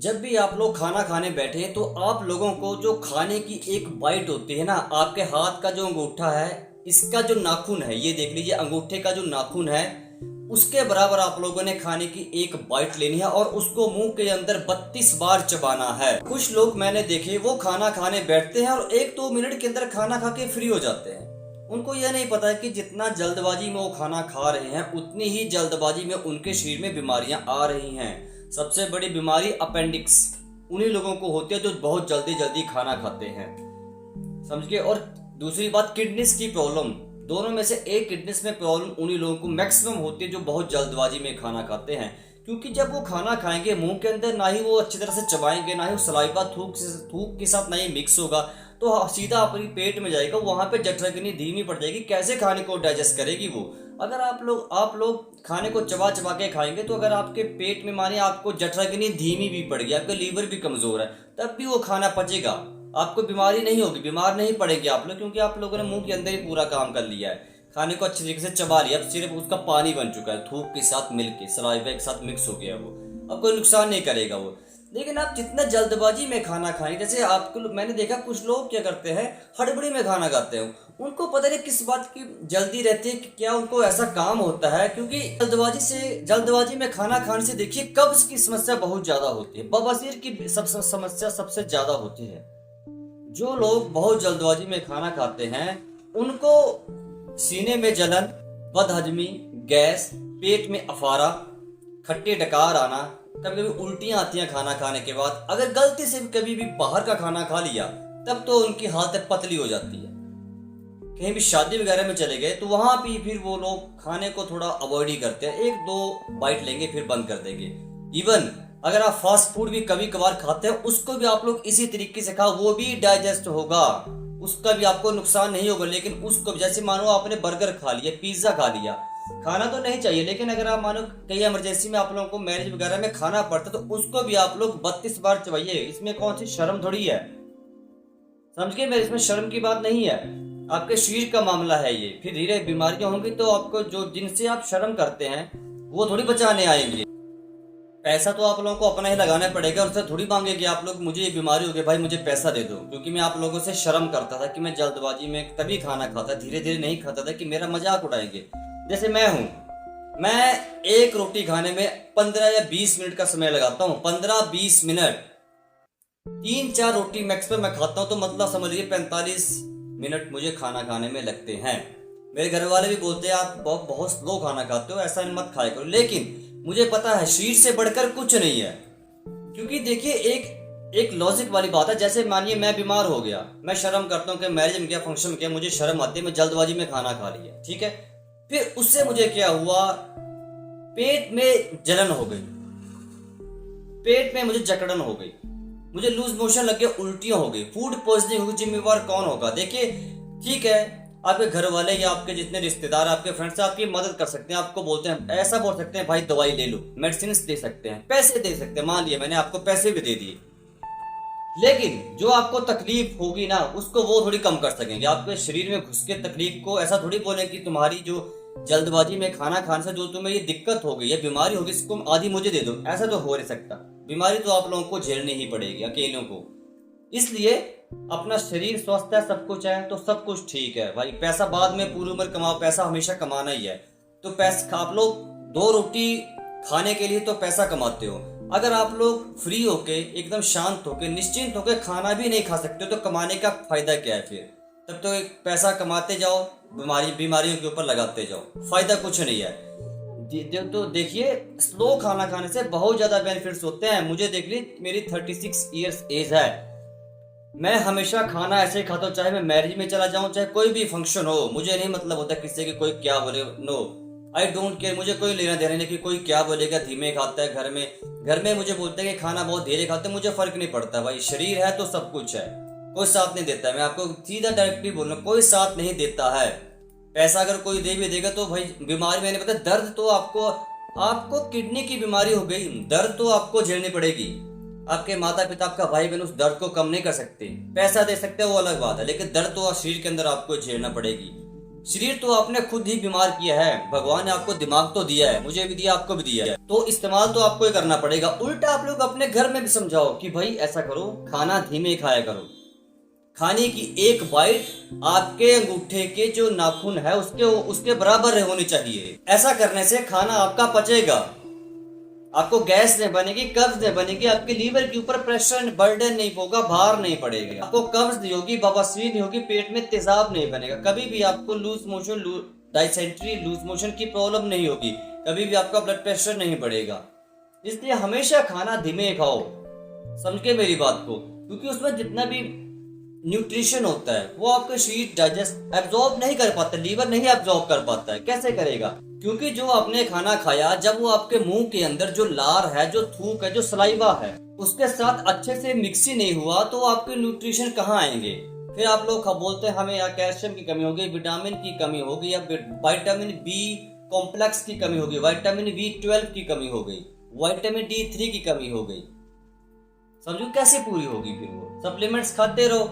जब भी आप लोग खाना खाने बैठे तो आप लोगों को जो खाने की एक बाइट होती है ना, आपके हाथ का जो अंगूठा है, इसका जो नाखून है, ये देख लीजिए, अंगूठे का जो नाखून है उसके बराबर आप लोगों ने खाने की एक बाइट लेनी है और उसको मुंह के अंदर 32 बार चबाना है। कुछ लोग मैंने देखे वो खाना खाने बैठते हैं और 1-2 मिनट के अंदर खाना खा के फ्री हो जाते हैं। उनको यह नहीं पता है कि जितना जल्दबाजी में वो खाना खा रहे हैं उतनी ही जल्दबाजी में उनके शरीर में बीमारियां आ रही हैं। सबसे बड़ी बीमारी अपेंडिक्स उन्हीं लोगों को होती है जो बहुत जल्दी जल्दी खाना खाते हैं, समझ गए। और दूसरी बात, किडनीज की प्रॉब्लम, दोनों में से एक किडनीज में प्रॉब्लम उन्हीं लोगों को मैक्सिमम होती है जो बहुत जल्दबाजी में खाना खाते हैं। क्योंकि जब वो खाना खाएंगे मुंह के अंदर ना ही वो अच्छी तरह से चबाएंगे, ना ही वो सलाइवा थूक के साथ ना ही मिक्स होगा, तो सीधा अपनी पेट में जाएगा, वहां पे जठराग्नि धीमी पड़ जाएगी। कैसे खाने को डाइजेस्ट करेगी वो? अगर आप लोग खाने को चबा चबा के खाएंगे तो अगर आपके पेट में मानिए आपको जठराग्नि धीमी भी पड़ गई, आपका लीवर भी कमजोर है, तब भी वो खाना पचेगा, आपको बीमारी नहीं होगी, बीमार नहीं पड़ेंगे आप लोग, क्योंकि आप लोगों ने मुंह के अंदर ही पूरा काम कर लिया है, खाने को अच्छी तरीके से चबा लिया, अब सिर्फ उसका पानी बन चुका है, थूक के साथ मिलके सलाइवा के साथ मिक्स हो गया वो, अब कोई नुकसान नहीं करेगा वो। लेकिन आप जितना जल्दबाजी में खाना खाएं, जैसे आपको मैंने देखा कुछ लोग क्या करते हैं, हड़बड़ी में खाना खाते हैं, उनको पता नहीं किस बात की जल्दी रहती है, क्या उनको ऐसा काम होता है, क्योंकि जल्दबाजी में खाना खाने से देखिए कब्ज की समस्या बहुत ज्यादा होती है, बवासीर की समस्या सबसे ज्यादा होती है। जो लोग बहुत जल्दबाजी में खाना खाते हैं उनको सीने में जलन, बदहजमी, गैस, पेट में अफारा, खट्टे डकार आना, कभी कभी उल्टियां आती हैं खाना खाने के बाद। अगर गलती से कभी भी बाहर का खाना खा लिया तब तो उनकी हालत पतली हो जाती है। कहीं भी शादी वगैरह में चले गए तो वहां भी फिर वो लोग खाने को थोड़ा अवॉइड ही करते हैं, 1-2 बाइट लेंगे फिर बंद कर देंगे। इवन अगर आप फास्ट फूड भी कभी कभार खाते हैं उसको भी आप लोग इसी तरीके से खाओ, वो भी डाइजेस्ट होगा, उसका भी आपको नुकसान नहीं होगा। लेकिन उसको जैसे मानो आपने बर्गर खा लिया, पिज्जा खा लिया, खाना तो नहीं चाहिए, लेकिन अगर आप मानो कहीं इमरजेंसी में आप लोगों को मैरिज वगैरह में खाना पड़ता तो उसको भी आप लोग 32 बार चबाइए। इसमें कौन सी शर्म थोड़ी है, समझ गए मेरे, इसमें शर्म की बात नहीं है, आपके शरीर का मामला है ये। फिर धीरे बीमारियां होंगी तो आपको जो जिनसे आप शर्म करते हैं वो थोड़ी बचाने आएंगे। पैसा तो आप लोगों को अपना ही लगाना पड़ेगा, उससे थोड़ी मांगेंगे आप लोग मुझे ये बीमारी हो गई भाई मुझे पैसा दे दो। क्योंकि मैं आप लोगों से शर्म करता था कि मैं जल्दबाजी में तभी खाना खाता, धीरे धीरे नहीं खाता था कि मेरा मजाक उड़ाएंगे। जैसे मैं हूं, मैं एक रोटी खाने में 15 या 20 मिनट का समय लगाता हूँ, 15-20 मिनट, 3-4 रोटी मैक्सिमम मैं खाता हूँ, तो मतलब समझ लीजिए 45 मिनट मुझे खाना खाने में लगते हैं। मेरे घर वाले भी बोलते हैं आप बहुत स्लो खाना खाते हो, ऐसा मत खाया करो, लेकिन मुझे पता है शरीर से बढ़कर कुछ नहीं है। क्योंकि देखिए एक लॉजिक वाली बात है, जैसे मानिए मैं बीमार हो गया, मैं शर्म करता हूँ कि मैरिज में गया, फंक्शन में गया, मुझे शर्म आती है, मैं जल्दबाजी में खाना खा लिया, ठीक है, फिर उससे मुझे क्या हुआ, पेट में जलन हो गई, पेट में मुझे जकड़न हो गई, मुझे लूज मोशन लग गया, उल्टियां हो गई, फूड पॉइजनिंग होगी, जिम्मेवार कौन होगा? देखिए ठीक है, आपके घर वाले या आपके जितने रिश्तेदार, आपके फ्रेंड्स आपकी मदद कर सकते हैं, आपको बोलते हैं, ऐसा बोल सकते हैं भाई दवाई ले लो, मेडिसिन दे सकते हैं, पैसे दे सकते हैं, मान लिया मैंने आपको पैसे भी दे दिए, लेकिन जो आपको तकलीफ होगी ना उसको वो थोड़ी कम कर सकेंगे। आपके शरीर में घुस के तकलीफ को ऐसा थोड़ी बोले कि तुम्हारी जो जल्दबाजी में खाना खाने से जो तुम्हें ये दिक्कत हो गई, ये बीमारी होगी, इसको आधी मुझे दे दो, ऐसा तो हो नहीं सकता। बीमारी तो आप लोगों को झेलनी ही पड़ेगी अकेलों को। इसलिए अपना शरीर स्वस्थ है, सब कुछ है तो सब कुछ ठीक है भाई। पैसा बाद में पूरी उम्र कमाओ, पैसा हमेशा कमाना ही है। तो पैसा आप लोग 2 रोटी खाने के लिए तो पैसा कमाते हो, अगर आप लोग फ्री होके एकदम शांत होके निश्चिंत होके खाना भी नहीं खा सकते तो कमाने का फायदा क्या है फिर? तब तो पैसा कमाते जाओ, बीमारियों के ऊपर लगाते जाओ, फायदा कुछ नहीं है। तो देखिए स्लो खाना खाने से बहुत ज्यादा बेनिफिट्स होते हैं। मुझे देख ली, मेरी 36 इयर्स एज है, मैं हमेशा खाना ऐसे ही खाता हूँ, चाहे मैं मैरिज में चला जाऊं, चाहे कोई भी फंक्शन हो, मुझे नहीं मतलब होता किसी के कोई क्या बोले, नो आई डोंट केयर, मुझे कोई लेना देना नहीं कि कोई क्या बोलेगा, धीमे खाता है, घर में मुझे बोलते हैं कि खाना बहुत धीरे खाते हैं, मुझे फर्क नहीं पड़ता भाई, शरीर है तो सब कुछ है, कोई साथ नहीं देता है। मैं आपको सीधा डायरेक्टली बोल रहा हूँ, कोई साथ नहीं देता है। पैसा अगर कोई दे भी देगा तो भाई बीमारी, मैंने पता, दर्द तो आपको किडनी की बीमारी हो गई, दर्द तो आपको झेलनी पड़ेगी। आपके माता पिता, आपका भाई बहन उस दर्द को कम नहीं कर सकते, पैसा दे सकते हैं वो अलग बात है, लेकिन दर्द तो शरीर के अंदर आपको झेलना पड़ेगी। शरीर तो आपने खुद ही बीमार किया है। भगवान ने आपको दिमाग तो दिया है, मुझे भी दिया, आपको भी दिया है, तो इस्तेमाल तो आपको ही करना पड़ेगा। उल्टा आप लोग अपने घर में भी समझाओ कि भाई ऐसा करो, खाना धीमे खाया करो। खाने की एक बाइट आपके अंगूठे के जो नाखून है उसके उसके बराबर होनी चाहिए। ऐसा करने से खाना आपका पचेगा, आपको गैस नहीं बनेगी, कब्ज नहीं बनेगी, आपके लीवर के ऊपर प्रेशर बर्डन नहीं होगा, भार नहीं पड़ेगा, आपको कब्ज नहीं होगी, बवासीर नहीं होगी, पेट में तेजाब नहीं बनेगा, कभी भी आपको loose motion, dysentery, loose motion की प्रॉब्लम नहीं होगी, कभी भी आपका ब्लड प्रेशर नहीं बढ़ेगा। इसलिए हमेशा खाना धीमे खाओ, समझ के मेरी बात को, क्योंकि उसमें जितना भी न्यूट्रिशन होता है वो आपका शरीर डाइजेस्ट एब्जॉर्ब नहीं कर पाता, लीवर नहीं एब्जॉर्ब कर पाता है। कैसे करेगा? क्योंकि जो आपने खाना खाया, जब वो आपके मुंह के अंदर जो लार है, जो थूक है, जो सलाइवा है, उसके साथ अच्छे से मिक्स ही नहीं हुआ तो आपके न्यूट्रिशन कहाँ आएंगे? फिर आप लोग बोलते हैं हमें या कैल्शियम की कमी हो गई, विटामिन की कमी हो गई, या विटामिन बी कॉम्प्लेक्स की कमी हो गई, विटामिन B12 की कमी हो गई, विटामिन D3 की कमी हो गई। समझो कैसे पूरी होगी? फिर वो सप्लीमेंट्स खाते रहो,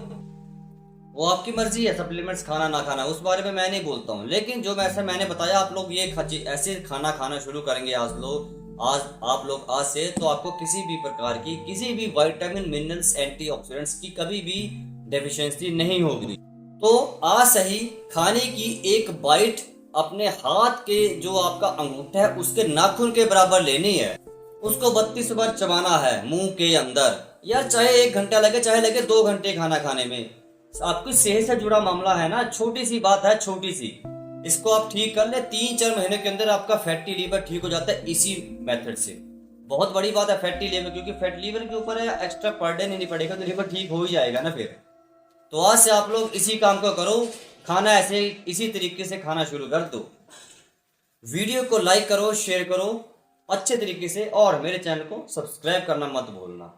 वो आपकी मर्जी है सप्लीमेंट्स खाना ना खाना, उस बारे में मैं नहीं बोलता हूँ। लेकिन जो मैंने बताया, आप लोग ये ऐसे खाना खाना शुरू करेंगे आज आप लोग आज से, तो आपको किसी भी प्रकार की, किसी भी विटामिन, मिनरल्स, एंटीऑक्सीडेंट्स की कभी भी डेफिशिएंसी नहीं होगी। तो आज से ही खाने की एक बाइट अपने हाथ के जो आपका अंगूठा है उसके नाखून के बराबर लेनी है, उसको 32 बार चबाना है मुंह के अंदर। या चाहे 1 घंटा लगे, चाहे लगे 2 घंटे खाना खाने में, आपकी सेहत से जुड़ा मामला है ना, छोटी सी बात है, छोटी सी, इसको आप ठीक कर ले, 3-4 महीने के अंदर आपका फैटी लीवर ठीक हो जाता है इसी मेथड से। बहुत बड़ी बात है फैटी लीवर, क्योंकि फैट लीवर के ऊपर एक्स्ट्रा बर्डन ही नहीं पड़ेगा, तो लीवर ठीक हो ही जाएगा ना फिर। तो आज से आप लोग इसी काम को करो, खाना ऐसे इसी तरीके से खाना शुरू कर दो। वीडियो को लाइक करो, शेयर करो अच्छे तरीके से, और मेरे चैनल को सब्सक्राइब करना मत भूलना।